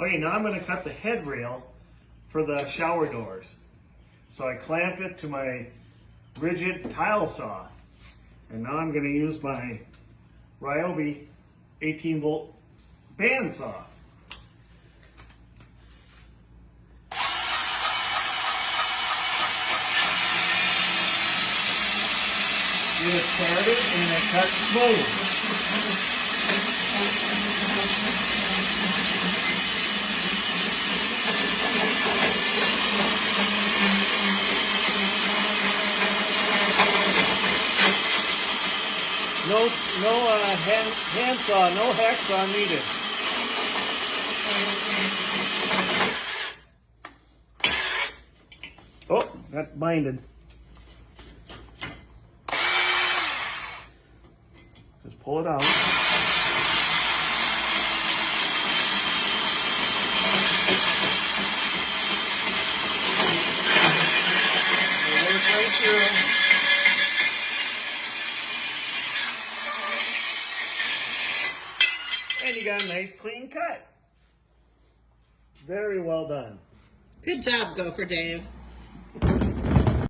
Okay, now I'm going to cut the head rail for the shower doors. So I clamp it to my rigid tile saw. And now I'm going to use my Ryobi 18 volt band saw. Get it started and it cuts smooth. No hand saw, no hacksaw needed. Oh, that's binded. Just pull it out. It'll work right through. And you got a nice clean cut. Very well done. Good job, Gopher Dave.